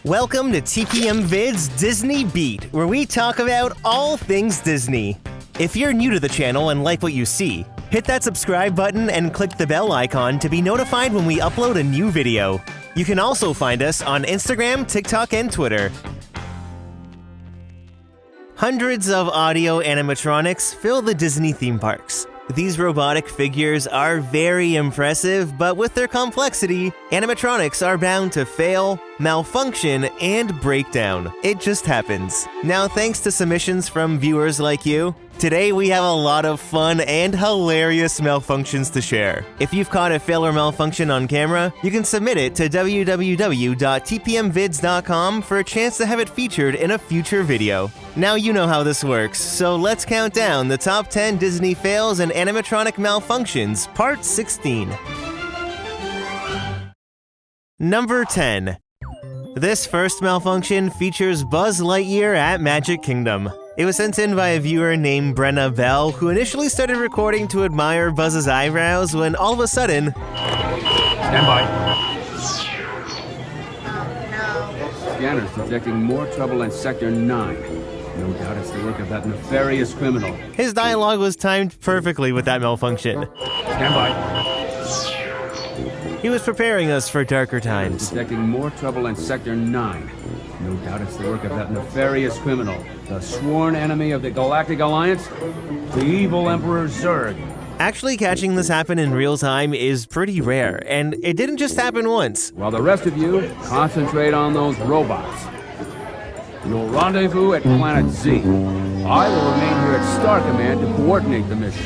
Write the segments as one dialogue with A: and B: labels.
A: Welcome to TPM Vid's Disney Beat, where we talk about all things Disney. If you're new to the channel and like what you see, hit that subscribe button and click the bell icon to be notified when we upload a new video. You can also find us on Instagram, TikTok, and Twitter. Hundreds of audio animatronics fill the Disney theme parks. These robotic figures are very impressive, but with their complexity, animatronics are bound to fail, malfunction, and break down. It just happens. Now, thanks to submissions from viewers like you, today we have a lot of fun and hilarious malfunctions to share. If you've caught a fail or malfunction on camera, you can submit it to www.tpmvids.com for a chance to have it featured in a future video. Now you know how this works, so let's count down the top 10 Disney fails and animatronic malfunctions, part 16. Number 10. This first malfunction features Buzz Lightyear at Magic Kingdom. It was sent in by a viewer named Brenna Bell, who initially started recording to admire Buzz's eyebrows when all of a sudden...
B: Stand by. Scanners detecting more trouble in Sector 9. No doubt it's the work of that nefarious criminal.
A: His dialogue was timed perfectly with that malfunction.
B: Stand by.
A: He was preparing us for darker times.
B: Detecting more trouble in Sector 9. No doubt it's the work of that nefarious criminal, the sworn enemy of the Galactic Alliance, the evil Emperor Zurg.
A: Actually catching this happen in real time is pretty rare, and it didn't just happen once.
B: While the rest of you concentrate on those robots. You'll rendezvous at Planet Z. I will remain here at Star Command to coordinate the mission.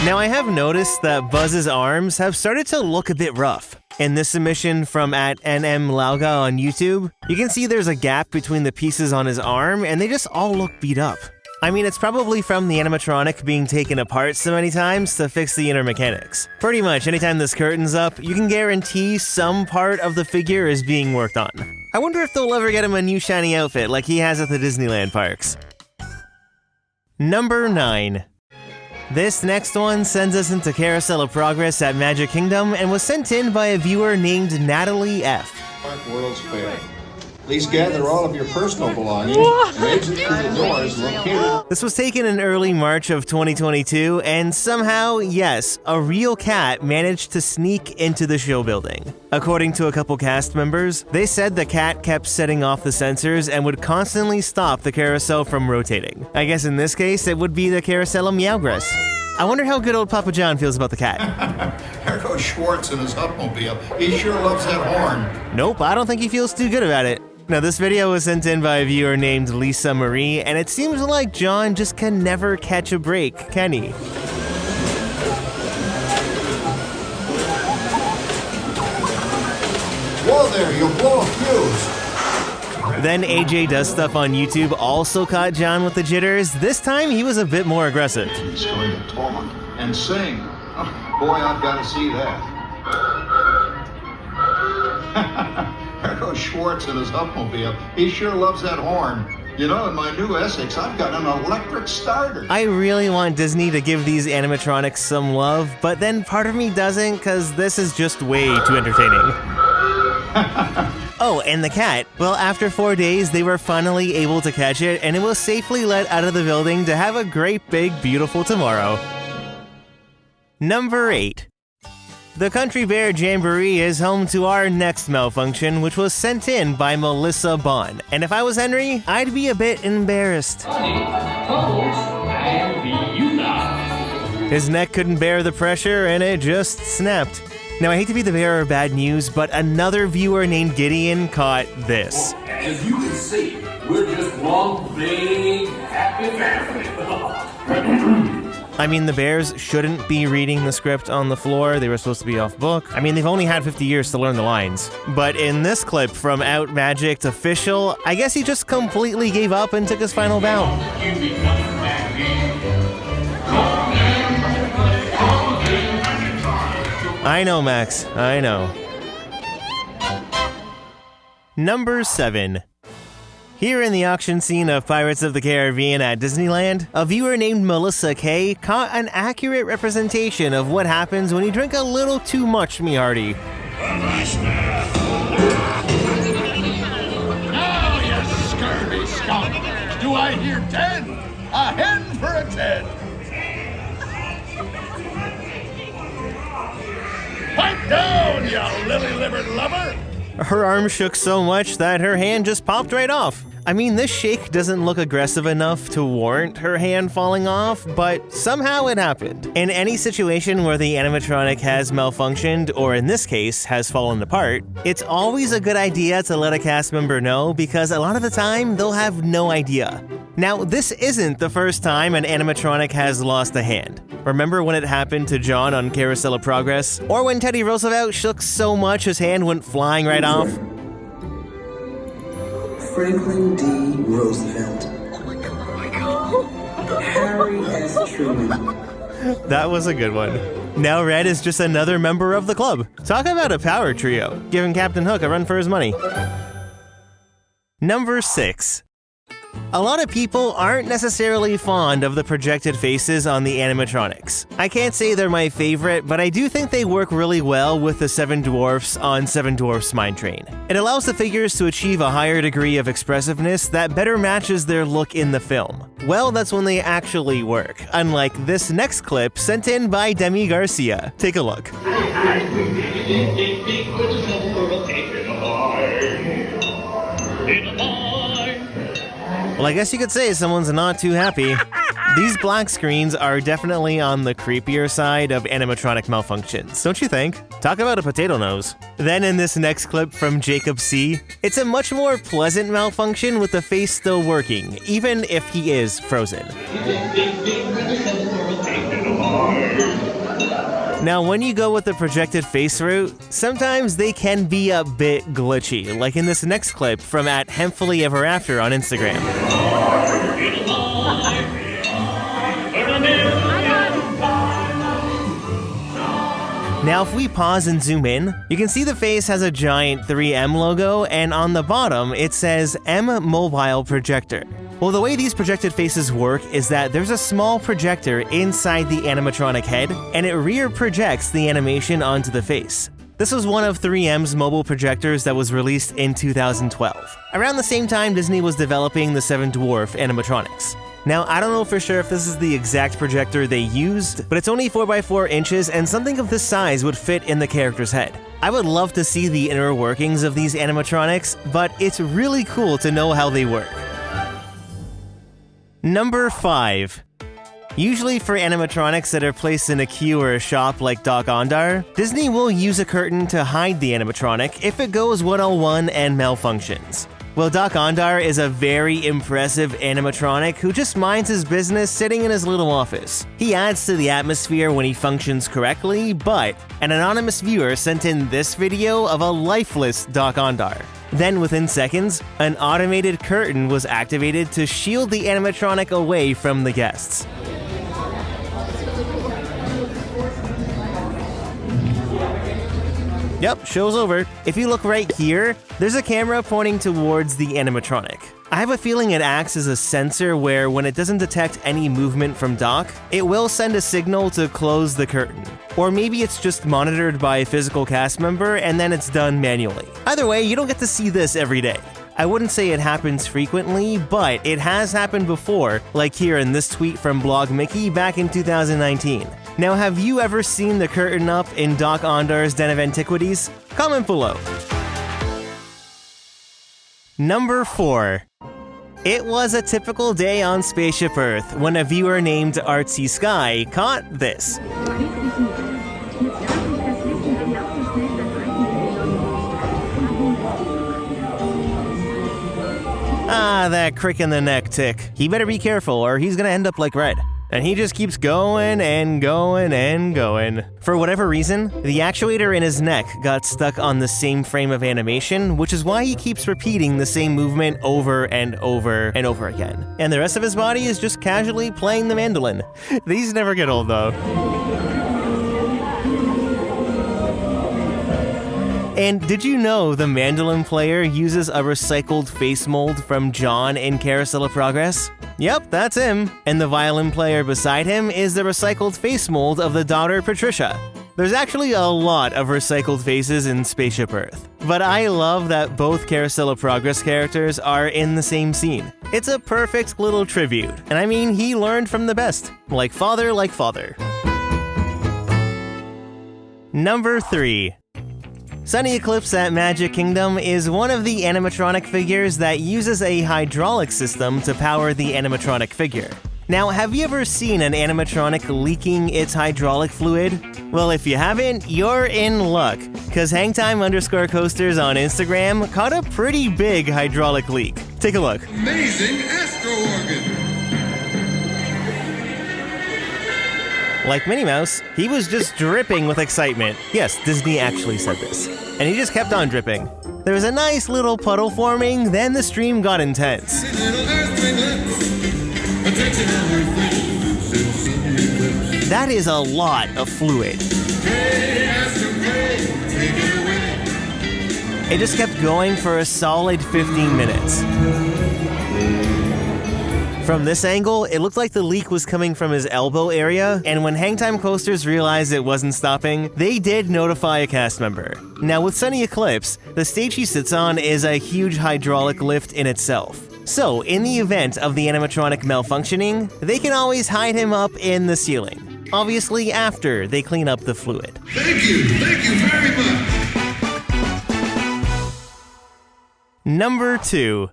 A: Now, I have noticed that Buzz's arms have started to look a bit rough. In this submission from @NMLauga on YouTube, you can see there's a gap between the pieces on his arm, and they just all look beat up. I mean, it's probably from the animatronic being taken apart so many times to fix the inner mechanics. Pretty much, anytime this curtain's up, you can guarantee some part of the figure is being worked on. I wonder if they'll ever get him a new shiny outfit like he has at the Disneyland parks. Number 9. This next one sends us into Carousel of Progress at Magic Kingdom and was sent in by a viewer named Natalie F.
C: World's Fair. Please gather all of your personal belongings and exit through the doors located.
A: This was taken in early March of 2022, and somehow, yes, a real cat managed to sneak into the show building. According to a couple cast members, they said the cat kept setting off the sensors and would constantly stop the carousel from rotating. I guess in this case, it would be the Carousel of Progress. I wonder how good old Papa John feels about the cat.
C: There goes Schwartz in his Upmobile. He sure loves that horn.
A: Nope, I don't think he feels too good about it. Now, this video was sent in by a viewer named Lisa Marie, and it seems like John just can never catch a break, can he?
C: Whoa there, you'll blow a fuse.
A: Then AJ Does Stuff on YouTube also caught John with the jitters. This time, he was a bit more aggressive.
C: He's going to talk and sing. Oh, boy, I've got to see that. There goes Schwartz in his Upmobile. He sure loves that horn. You know, in my new Essex, I've got an electric starter.
A: I really want Disney to give these animatronics some love, but then part of me doesn't, because this is just way too entertaining. Oh, and the cat. Well, after 4 days, they were finally able to catch it, and it was safely let out of the building to have a great, big, beautiful tomorrow. Number 8. The Country Bear Jamboree is home to our next malfunction, which was sent in by Melissa Bond. And if I was Henry, I'd be a bit embarrassed. His neck couldn't bear the pressure, and it just snapped. Now, I hate to be the bearer of bad news, but another viewer named Gideon caught this.
D: As you can see, we're just one big happy family.
A: I mean, the bears shouldn't be reading the script on the floor. They were supposed to be off book. I mean, they've only had 50 years to learn the lines. But in this clip from Out Magic's official, I guess he just completely gave up and took his final bow. I know, Max. I know. Number 7. Here in the auction scene of Pirates of the Caribbean at Disneyland, a viewer named Melissa K caught an accurate representation of what happens when you drink a little too much, me hearty.
E: I hear 10. A hen for a 10. Pipe down, you lily-livered lover.
A: Her arm shook so much that her hand just popped right off. I mean, this shake doesn't look aggressive enough to warrant her hand falling off, but somehow it happened. In any situation where the animatronic has malfunctioned, or in this case, has fallen apart, it's always a good idea to let a cast member know because a lot of the time, they'll have no idea. Now, this isn't the first time an animatronic has lost a hand. Remember when it happened to John on Carousel of Progress? Or when Teddy Roosevelt shook so much his hand went flying right off?
F: Franklin D. Roosevelt. Oh my God. Harry S. Truman.
A: That was a good one. Now Red is just another member of the club. Talk about a power trio, giving Captain Hook a run for his money. Number 6. A lot of people aren't necessarily fond of the projected faces on the animatronics. I can't say they're my favorite, but I do think they work really well with the Seven Dwarfs on Seven Dwarfs Mine Train. It allows the figures to achieve a higher degree of expressiveness that better matches their look in the film. Well, that's when they actually work, unlike this next clip sent in by Demi Garcia. Take a look. Well, I guess you could say someone's not too happy. These black screens are definitely on the creepier side of animatronic malfunctions, don't you think? Talk about a potato nose. Then in this next clip from Jacob C, it's a much more pleasant malfunction with the face still working, even if he is frozen. Now, when you go with the projected face route, sometimes they can be a bit glitchy, like in this next clip from @HempfullyEverAfter on Instagram. Now, if we pause and zoom in, you can see the face has a giant 3M logo, and on the bottom, it says M Mobile Projector. Well, the way these projected faces work is that there's a small projector inside the animatronic head, and it rear projects the animation onto the face. This was one of 3M's mobile projectors that was released in 2012, around the same time Disney was developing the Seven Dwarf animatronics. Now, I don't know for sure if this is the exact projector they used, but it's only 4x4 inches, and something of this size would fit in the character's head. I would love to see the inner workings of these animatronics, but it's really cool to know how they work. Number 5. Usually for animatronics that are placed in a queue or a shop like Doc Ondar, Disney will use a curtain to hide the animatronic if it goes 101 and malfunctions. Well, Doc Ondar is a very impressive animatronic who just minds his business sitting in his little office. He adds to the atmosphere when he functions correctly, but an anonymous viewer sent in this video of a lifeless Doc Ondar. Then within seconds, an automated curtain was activated to shield the animatronic away from the guests. Yep, show's over. If you look right here, there's a camera pointing towards the animatronic. I have a feeling it acts as a sensor where when it doesn't detect any movement from Doc, it will send a signal to close the curtain. Or maybe it's just monitored by a physical cast member and then it's done manually. Either way, you don't get to see this every day. I wouldn't say it happens frequently, but it has happened before, like here in this tweet from Blog Mickey back in 2019. Now, have you ever seen the curtain up in Doc Ondar's Den of Antiquities? Comment below. Number 4. It was a typical day on Spaceship Earth when a viewer named Artsy Sky caught this. Ah, that crick in the neck tick. He better be careful or he's gonna end up like Red. And he just keeps going and going and going. For whatever reason, the actuator in his neck got stuck on the same frame of animation, which is why he keeps repeating the same movement over and over and over again. And the rest of his body is just casually playing the mandolin. These never get old though. And did you know the Mandolin Player uses a recycled face mold from John in Carousel of Progress? Yep, that's him. And the violin player beside him is the recycled face mold of the daughter Patricia. There's actually a lot of recycled faces in Spaceship Earth, but I love that both Carousel of Progress characters are in the same scene. It's a perfect little tribute, and I mean, he learned from the best. Like father, like father. Number 3. Sunny Eclipse at Magic Kingdom is one of the animatronic figures that uses a hydraulic system to power the animatronic figure. Now, have you ever seen an animatronic leaking its hydraulic fluid? Well, if you haven't, you're in luck, because Hangtime_Coasters on Instagram caught a pretty big hydraulic leak. Take a look.
E: Amazing astro organ.
A: Like Minnie Mouse, he was just dripping with excitement. Yes, Disney actually said this. And he just kept on dripping. There was a nice little puddle forming, then the stream got intense. That is a lot of fluid. It just kept going for a solid 15 minutes. From this angle, it looked like the leak was coming from his elbow area, and when Hangtime Coasters realized it wasn't stopping, they did notify a cast member. Now with Sunny Eclipse, the stage he sits on is a huge hydraulic lift in itself. So, in the event of the animatronic malfunctioning, they can always hide him up in the ceiling. Obviously after they clean up the fluid.
E: Thank you very much.
A: Number 2.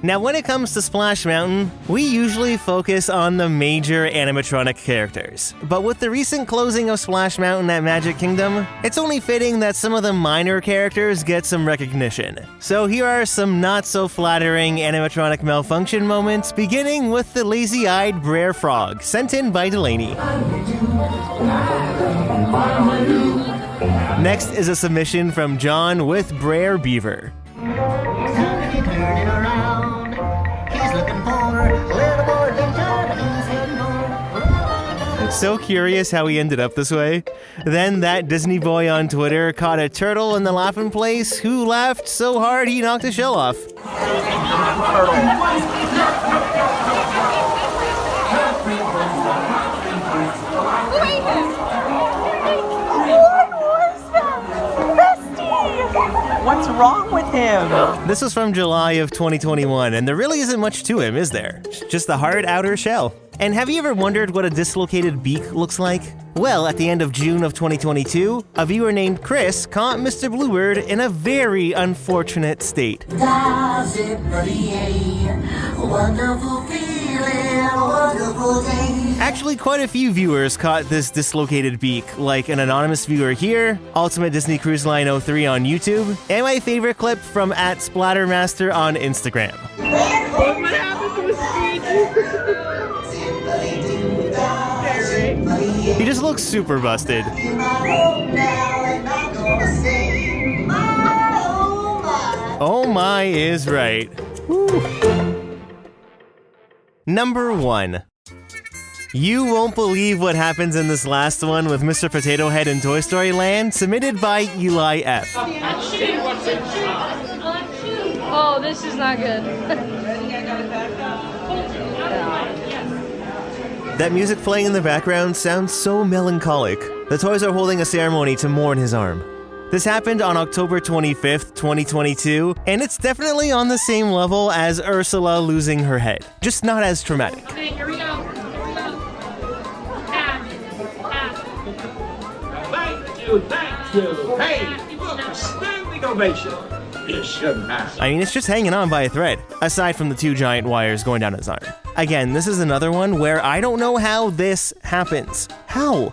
A: Now when it comes to Splash Mountain, we usually focus on the major animatronic characters. But with the recent closing of Splash Mountain at Magic Kingdom, it's only fitting that some of the minor characters get some recognition. So here are some not so flattering animatronic malfunction moments, beginning with the lazy-eyed Brer Frog, sent in by Delaney. Next is a submission from John with Brer Beaver. So curious how he ended up this way. Then that Disney boy on Twitter caught a turtle in the laughing place who laughed so hard he knocked his shell off.
G: What's wrong with him?
A: This was from July of 2021, and there really isn't much to him, is there? Just a hard outer shell. And have you ever wondered what a dislocated beak looks like? Well, at the end of June of 2022, a viewer named Chris caught Mr. Bluebird in a very unfortunate state. Actually, quite a few viewers caught this dislocated beak, like an anonymous viewer here, Ultimate Disney Cruise Line 03 on YouTube, and my favorite clip from @Splattermaster on Instagram.
H: What happened to his feet?
A: He just looks super busted. Oh my is right. Woo. Number 1. You won't believe what happens in this last one with Mr. Potato Head in Toy Story Land, submitted by Eli F.
H: Oh, this is not good.
A: That music playing in the background sounds so melancholic. The toys are holding a ceremony to mourn his arm. This happened on October 25th, 2022, and it's definitely on the same level as Ursula losing her head, just not as traumatic.
H: Okay, here we go.
D: Thank you. Hey, look, a standing ovation.
A: I mean, it's just hanging on by a thread, aside from the 2 giant wires going down his arm. Again, this is another one where I don't know how this happens. How?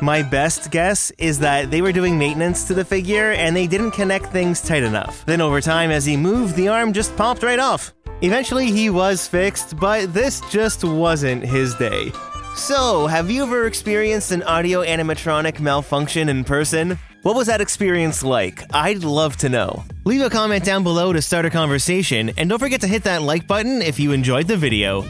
A: My best guess is that they were doing maintenance to the figure and they didn't connect things tight enough. Then over time, as he moved, the arm just popped right off. Eventually, he was fixed, but this just wasn't his day. So, have you ever experienced an audio animatronic malfunction in person? What was that experience like? I'd love to know. Leave a comment down below to start a conversation, and don't forget to hit that like button if you enjoyed the video.